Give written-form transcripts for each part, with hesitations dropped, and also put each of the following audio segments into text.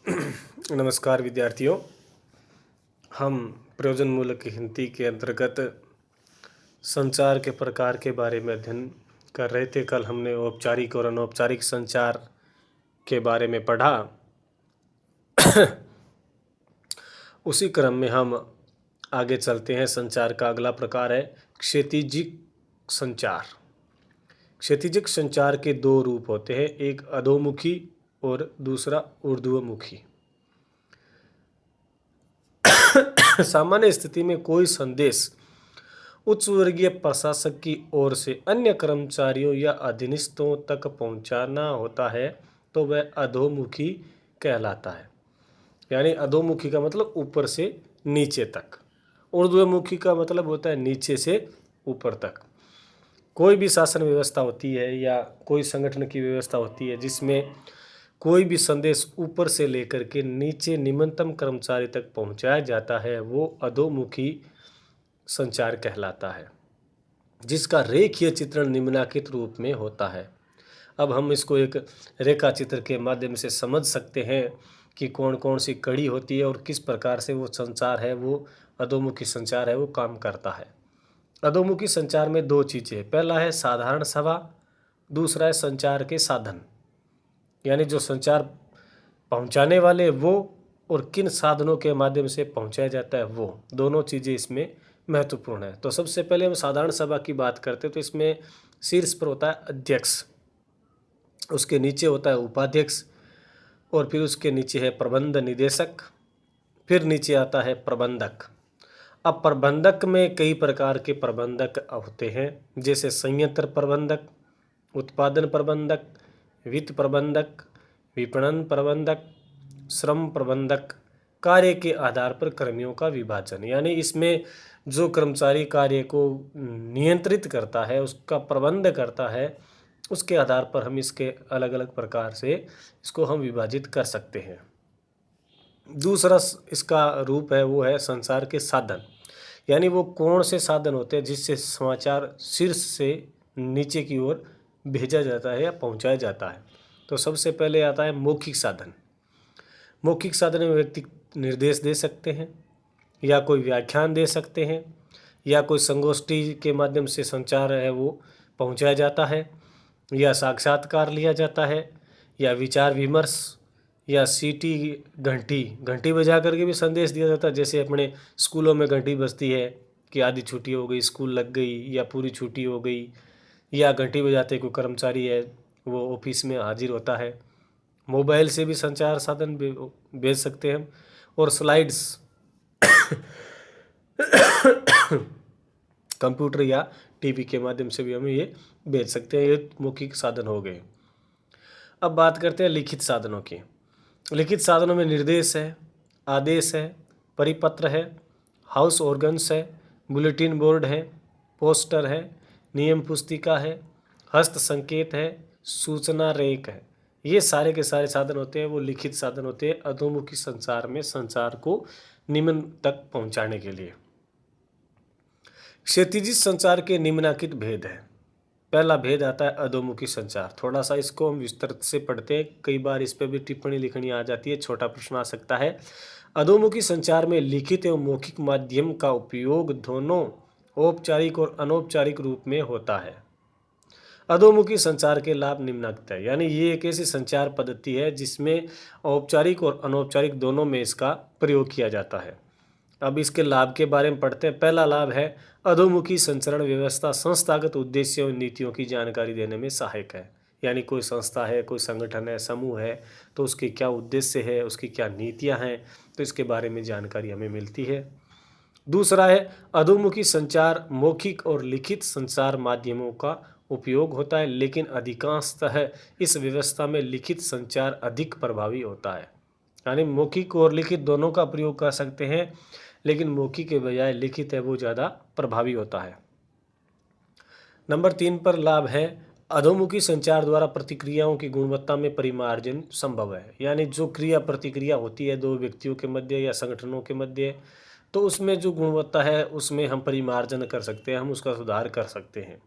नमस्कार विद्यार्थियों। हम प्रयोजनमूलक हिंदी के अंतर्गत संचार के प्रकार के बारे में अध्ययन कर रहे थे। कल हमने औपचारिक और अनौपचारिक संचार के बारे में पढ़ा। उसी क्रम में हम आगे चलते हैं। संचार का अगला प्रकार है क्षैतिजिक संचार। क्षैतिजिक संचार के दो रूप होते हैं, एक अधोमुखी और दूसरा ऊर्ध्वमुखी। सामान्य स्थिति में कोई संदेश उच्च वर्गीय प्रशासक की ओर से अन्य कर्मचारियों या अधीनस्थों तक पहुंचाना होता है तो वह अधोमुखी कहलाता है। यानी अधोमुखी का मतलब ऊपर से नीचे तक, ऊर्ध्वमुखी का मतलब होता है नीचे से ऊपर तक। कोई भी शासन व्यवस्था होती है या कोई संगठन की व्यवस्था होती है जिसमें कोई भी संदेश ऊपर से लेकर के नीचे निम्नतम कर्मचारी तक पहुंचाया जाता है, वो अधोमुखी संचार कहलाता है, जिसका रेखीय चित्रण निम्नलिखित रूप में होता है। अब हम इसको एक रेखा चित्र के माध्यम से समझ सकते हैं कि कौन कौन सी कड़ी होती है और किस प्रकार से वो संचार है, वो अधोमुखी संचार है, वो काम करता है। अधोमुखी संचार में दो चीज़ें हैं। पहला है साधारण सभा, दूसरा है संचार के साधन। यानी जो संचार पहुंचाने वाले वो और किन साधनों के माध्यम से पहुंचाया जाता है, वो दोनों चीज़ें इसमें महत्वपूर्ण है। तो सबसे पहले हम साधारण सभा की बात करते हैं तो इसमें शीर्ष पर होता है अध्यक्ष, उसके नीचे होता है उपाध्यक्ष और फिर उसके नीचे है प्रबंध निदेशक, फिर नीचे आता है प्रबंधक। अब प्रबंधक में कई प्रकार के प्रबंधक होते हैं, जैसे संयंत्र प्रबंधक, उत्पादन प्रबंधक, वित्त प्रबंधक, विपणन प्रबंधक, श्रम प्रबंधक। कार्य के आधार पर कर्मियों का विभाजन, यानी इसमें जो कर्मचारी कार्य को नियंत्रित करता है, उसका प्रबंध करता है, उसके आधार पर हम इसके अलग अलग प्रकार से इसको हम विभाजित कर सकते हैं। दूसरा इसका रूप है वो है संचार के साधन। यानी वो कौन से साधन होते हैं जिससे समाचार शीर्ष से नीचे की ओर भेजा जाता है या पहुंचाया जाता है। तो सबसे पहले आता है मौखिक साधन। मौखिक साधन में व्यक्ति निर्देश दे सकते हैं या कोई व्याख्यान दे सकते हैं या कोई संगोष्ठी के माध्यम से संचार है वो पहुंचाया जाता है, या साक्षात्कार लिया जाता है, या विचार विमर्श, या सीटी घंटी घंटी बजा करके भी संदेश दिया जाता है। जैसे अपने स्कूलों में घंटी बजती है कि आधी छुट्टी हो गई, स्कूल लग गई या पूरी छुट्टी हो गई, या घंटी बजाते कोई कर्मचारी है वो ऑफिस में हाजिर होता है। मोबाइल से भी संचार साधन भेज सकते हैं हम, और स्लाइड्स कंप्यूटर या टीवी के माध्यम से भी हम ये भेज सकते हैं। ये मौखिक साधन हो गए। अब बात करते हैं लिखित साधनों की। लिखित साधनों में निर्देश है, आदेश है, परिपत्र है, हाउस ऑर्गन्स है, बुलेटिन बोर्ड है, पोस्टर है, नियम पुस्तिका है, हस्त संकेत है, सूचना रेख है। ये सारे के सारे साधन होते हैं वो लिखित साधन होते हैं अधोमुखी संचार में संचार को निम्न तक पहुंचाने के लिए। क्षैतिज संचार के निम्नलिखित भेद है। पहला भेद आता है अधोमुखी संचार। थोड़ा सा इसको हम विस्तृत से पढ़ते हैं, कई बार इस पर भी टिप्पणी लिखनी आ जाती है, छोटा प्रश्न आ सकता है। अधोमुखी संचार में लिखित एवं मौखिक माध्यम का उपयोग दोनों औपचारिक और अनौपचारिक रूप में होता है। अधोमुखी संचार के लाभ निम्नलिखित है। यानी ये एक ऐसी संचार पद्धति है जिसमें औपचारिक और अनौपचारिक दोनों में इसका प्रयोग किया जाता है। अब इसके लाभ के बारे में पढ़ते हैं। पहला लाभ है अधोमुखी संचरण व्यवस्था संस्थागत उद्देश्यों और नीतियों की जानकारी देने में सहायक है। यानी कोई संस्था है, कोई संगठन है, समूह है, तो उसके क्या उद्देश्य है, उसकी क्या नीतियां हैं, तो इसके बारे में जानकारी हमें मिलती है। दूसरा है अधोमुखी संचार मौखिक और लिखित संचार माध्यमों का उपयोग होता है, लेकिन अधिकांशतः इस व्यवस्था में लिखित संचार अधिक प्रभावी होता है। यानी मौखिक और लिखित दोनों का प्रयोग कर सकते हैं, लेकिन मौखिक के बजाय लिखित है वो ज़्यादा प्रभावी होता है। नंबर 3 पर लाभ है अधोमुखी संचार द्वारा प्रतिक्रियाओं की गुणवत्ता में परिमार्जन संभव है। यानी जो क्रिया प्रतिक्रिया होती है दो व्यक्तियों के मध्य या संगठनों के मध्य, तो उसमें जो गुणवत्ता है उसमें हम परिमार्जन कर सकते हैं, हम उसका सुधार कर सकते हैं।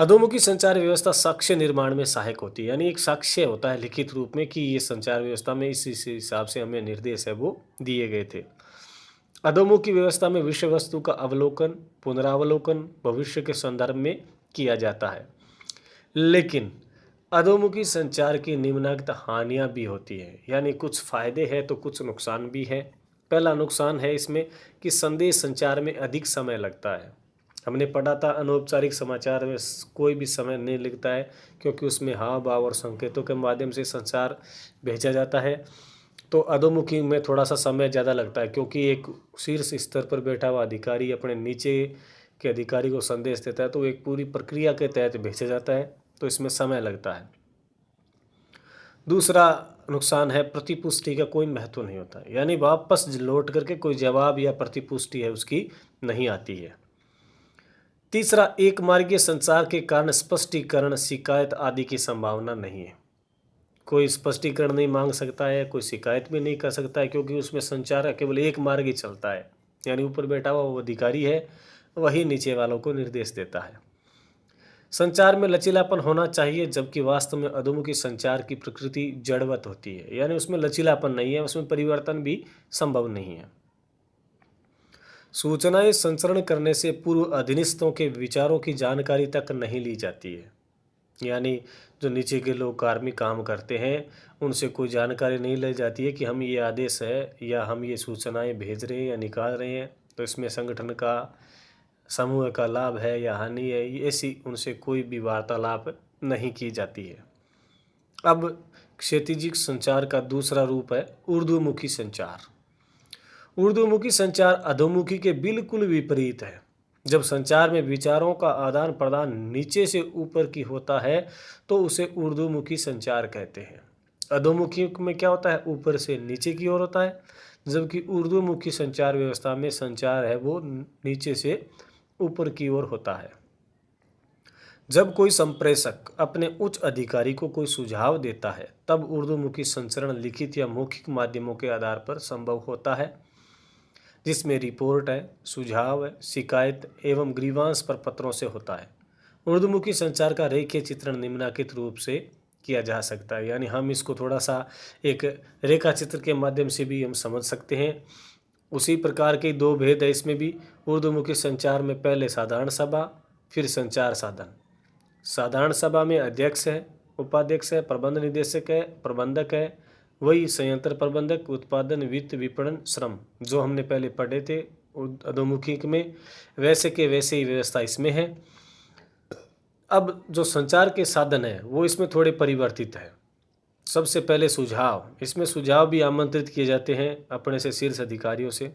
अधोमुखी संचार व्यवस्था साक्ष्य निर्माण में सहायक होती है, यानी एक साक्ष्य होता है लिखित रूप में कि ये संचार व्यवस्था में इस हिसाब से हमें निर्देश है वो दिए गए थे। अधोमुखी व्यवस्था में विषय वस्तु का अवलोकन, पुनरावलोकन भविष्य के संदर्भ में किया जाता है। लेकिन अधोमुखी संचार की निम्नलिखित हानियां भी होती हैं, यानी कुछ फायदे हैं तो कुछ नुकसान भी है। पहला नुकसान है इसमें कि संदेश संचार में अधिक समय लगता है। हमने पढ़ा था अनौपचारिक समाचार में कोई भी समय नहीं लगता है, क्योंकि उसमें हाव भाव और संकेतों के माध्यम से संचार भेजा जाता है। तो अधोमुखी में थोड़ा सा समय ज़्यादा लगता है, क्योंकि एक शीर्ष स्तर पर बैठा हुआ अधिकारी अपने नीचे के अधिकारी को संदेश देता है, तो एक पूरी प्रक्रिया के तहत भेजा जाता है, तो इसमें समय लगता है। दूसरा नुकसान है प्रतिपुष्टि का कोई महत्व नहीं होता, यानी वापस लौट करके कोई जवाब या प्रतिपुष्टि है उसकी नहीं आती है। तीसरा, एक मार्गीय संचार के कारण स्पष्टीकरण, शिकायत आदि की संभावना नहीं है। कोई स्पष्टीकरण नहीं मांग सकता है, कोई शिकायत भी नहीं कर सकता है, क्योंकि उसमें संचार केवल एक मार्ग ही चलता है, यानी ऊपर बैठा हुआ वो अधिकारी है, वही नीचे वालों को निर्देश देता है। संचार में लचीलापन होना चाहिए, जबकि वास्तव में अधोमुखी संचार की प्रकृति जड़वत होती है, यानी उसमें लचीलापन नहीं है, उसमें परिवर्तन भी संभव नहीं है। सूचनाएं संचरण करने से पूर्व अधीनस्थों के विचारों की जानकारी तक नहीं ली जाती है, यानी जो नीचे के लोग कार्मिक काम करते हैं उनसे कोई जानकारी नहीं ली जाती है कि हम ये आदेश है या हम ये सूचनाएं भेज रहे हैं या निकाल रहे हैं, तो इसमें संगठन का, समूह का लाभ है या हानि है, ऐसी उनसे कोई भी वार्तालाप नहीं की जाती है। अब क्षैतिजिक संचार का दूसरा रूप है ऊर्ध्वमुखी संचार। ऊर्ध्वमुखी संचार अधोमुखी के बिल्कुल विपरीत है। जब संचार में विचारों का आदान प्रदान नीचे से ऊपर की होता है तो उसे ऊर्ध्वमुखी संचार कहते हैं। अधोमुखी में क्या होता है, ऊपर से नीचे की ओर होता है, जबकि ऊर्ध्वमुखी संचार व्यवस्था में संचार है वो नीचे से ऊपर की ओर होता है। जब कोई संप्रेषक अपने उच्च अधिकारी को कोई सुझाव देता है तब ऊर्ध्वमुखी संचरण लिखित या मौखिक माध्यमों के आधार पर संभव होता है, जिसमें रिपोर्ट है, सुझाव है, शिकायत एवं ग्रीवांस पर पत्रों से होता है। ऊर्ध्वमुखी संचार का रेखीय चित्रण निम्नलिखित रूप से किया जा सकता है, यानी हम इसको थोड़ा सा एक रेखा चित्र के माध्यम से भी हम समझ सकते हैं। उसी प्रकार के दो भेद है इसमें भी। ऊर्ध्वमुखी संचार में पहले साधारण सभा, फिर संचार साधन। साधारण सभा में अध्यक्ष है, उपाध्यक्ष है, प्रबंध निदेशक है, प्रबंधक है, वही संयंत्र प्रबंधक, उत्पादन, वित्त, विपणन, श्रम, जो हमने पहले पढ़े थे अधोमुखी में, वैसे के वैसे ही व्यवस्था इसमें है। अब जो संचार के साधन है वो इसमें थोड़े परिवर्तित है। सबसे पहले सुझाव, इसमें सुझाव भी आमंत्रित किए जाते हैं अपने से शीर्ष अधिकारियों से।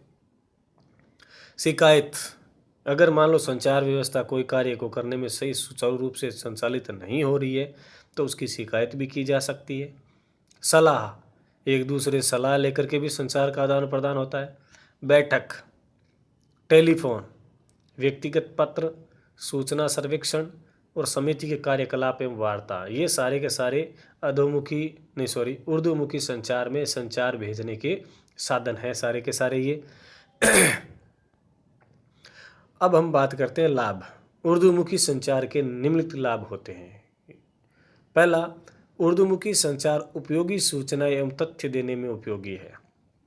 शिकायत, अगर मान लो संचार व्यवस्था कोई कार्य को करने में सही सुचारू रूप से संचालित नहीं हो रही है तो उसकी शिकायत भी की जा सकती है। सलाह, एक दूसरे सलाह लेकर के भी संचार का आदान प्रदान होता है। बैठक, टेलीफोन, व्यक्तिगत पत्र, सूचना सर्वेक्षण और समिति के कार्यकलाप एवं वार्ता, ये सारे के सारे ऊर्ध्वमुखी संचार में संचार भेजने के साधन हैं सारे के सारे ये। अब हम बात करते हैं लाभ। ऊर्ध्वमुखी संचार के निम्नलिखित लाभ होते हैं। पहला, ऊर्ध्वमुखी संचार उपयोगी सूचना एवं तथ्य देने में उपयोगी है,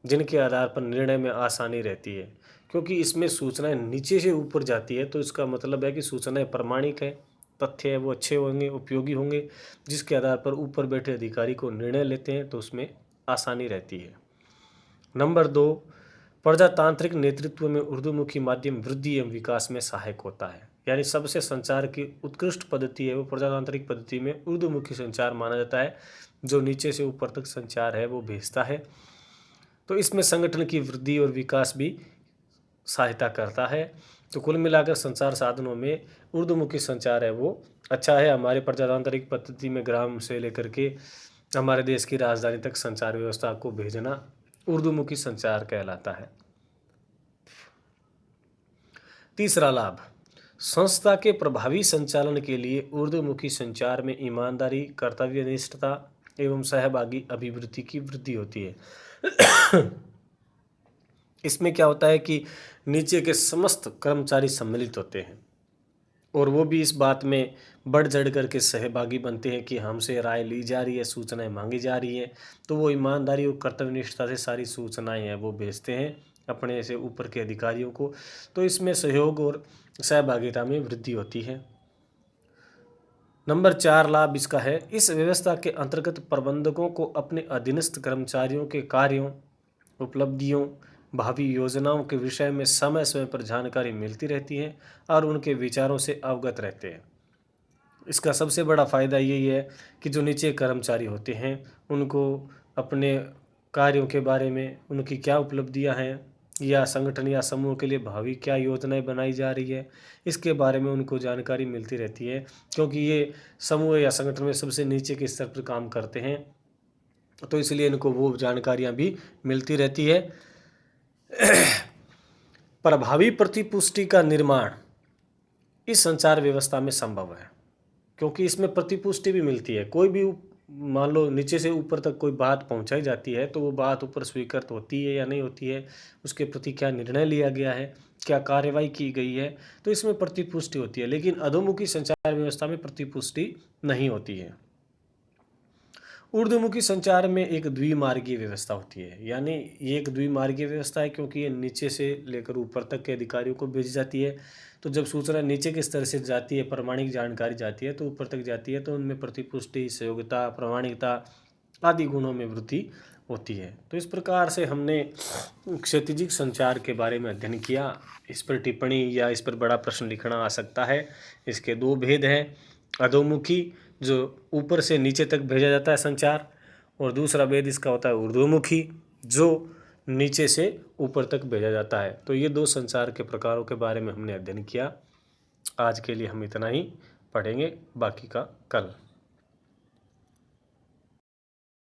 जिनके आधार पर निर्णय में आसानी रहती है, क्योंकि इसमें सूचनाएं नीचे से ऊपर जाती है, तो इसका मतलब है कि सूचनाएं प्रामाणिक है, तथ्य है वो अच्छे होंगे, उपयोगी होंगे, जिसके आधार पर ऊपर बैठे अधिकारी को निर्णय लेते हैं तो उसमें आसानी रहती है। नंबर 2, प्रजातांत्रिक नेतृत्व में ऊर्ध्वमुखी माध्यम वृद्धि एवं विकास में सहायक होता है, यानी सबसे संचार की उत्कृष्ट पद्धति है वो प्रजातांत्रिक पद्धति में ऊर्ध्वमुखी संचार माना जाता है, जो नीचे से ऊपर तक संचार है वो भेजता है। तो इसमें संगठन की वृद्धि और विकास भी सहायता करता है। तो कुल मिलाकर संचार साधनों में ऊर्ध्वमुखी संचार है वो अच्छा है। हमारे प्रजातांत्रिक पद्धति में ग्राम से लेकर के हमारे देश की राजधानी तक संचार व्यवस्था को भेजना ऊर्ध्वमुखी संचार कहलाता है। तीसरा लाभ, संस्था के प्रभावी संचालन के लिए ऊर्ध्वमुखी संचार में ईमानदारी, कर्तव्यनिष्ठता एवं सहभागी अभिवृत्ति की वृद्धि होती है। इसमें क्या होता है कि नीचे के समस्त कर्मचारी सम्मिलित होते हैं और वो भी इस बात में बढ़ चढ़ करके सहभागी बनते हैं कि हमसे राय ली जा रही है, सूचनाएं मांगी जा रही हैं, तो वो ईमानदारी और कर्तव्यनिष्ठता से सारी सूचनाएं हैं वो भेजते हैं अपने से ऊपर के अधिकारियों को। तो इसमें सहयोग और सहभागिता में वृद्धि होती है। नंबर 4 लाभ इसका है, इस व्यवस्था के अंतर्गत प्रबंधकों को अपने अधीनस्थ कर्मचारियों के कार्यों, उपलब्धियों, भावी योजनाओं के विषय में समय समय पर जानकारी मिलती रहती है और उनके विचारों से अवगत रहते हैं। इसका सबसे बड़ा फ़ायदा यही है कि जो नीचे कर्मचारी होते हैं उनको अपने कार्यों के बारे में, उनकी क्या उपलब्धियां हैं या संगठन या समूह के लिए भावी क्या योजनाएं बनाई जा रही है, इसके बारे में उनको जानकारी मिलती रहती है, क्योंकि ये समूह या संगठन में सबसे नीचे के स्तर पर काम करते हैं, तो इसलिए इनको वो जानकारियां भी मिलती रहती है। प्रभावी प्रतिपुष्टि का निर्माण इस संचार व्यवस्था में संभव है, क्योंकि इसमें प्रतिपुष्टि भी मिलती है। कोई भी मान लो नीचे से ऊपर तक कोई बात पहुंचाई जाती है, तो वो बात ऊपर स्वीकृत होती है या नहीं होती है, उसके प्रति क्या निर्णय लिया गया है, क्या कार्रवाई की गई है, तो इसमें प्रतिपुष्टि होती है। लेकिन अधोमुखी संचार व्यवस्था में प्रतिपुष्टि नहीं होती है। ऊर्ध्वमुखी संचार में एक द्विमार्गीय व्यवस्था होती है, यानी ये एक द्विमार्गीय व्यवस्था है क्योंकि ये नीचे से लेकर ऊपर तक के अधिकारियों को भेजी जाती है। तो जब सूचना नीचे के स्तर से जाती है, प्रामाणिक जानकारी जाती है, तो ऊपर तक जाती है, तो उनमें प्रतिपुष्टि, सहयोगिता, प्रामाणिकता आदि गुणों में वृद्धि होती है। तो इस प्रकार से हमने क्षैतिजिक संचार के बारे में अध्ययन किया। इस पर टिप्पणी या इस पर बड़ा प्रश्न लिखना आ सकता है। इसके 2 भेद हैं, अधोमुखी जो ऊपर से नीचे तक भेजा जाता है संचार, और दूसरा भेद इसका होता है ऊर्ध्वमुखी जो नीचे से ऊपर तक भेजा जाता है। तो ये 2 संचार के प्रकारों के बारे में हमने अध्ययन किया। आज के लिए हम इतना ही पढ़ेंगे, बाकी का कल।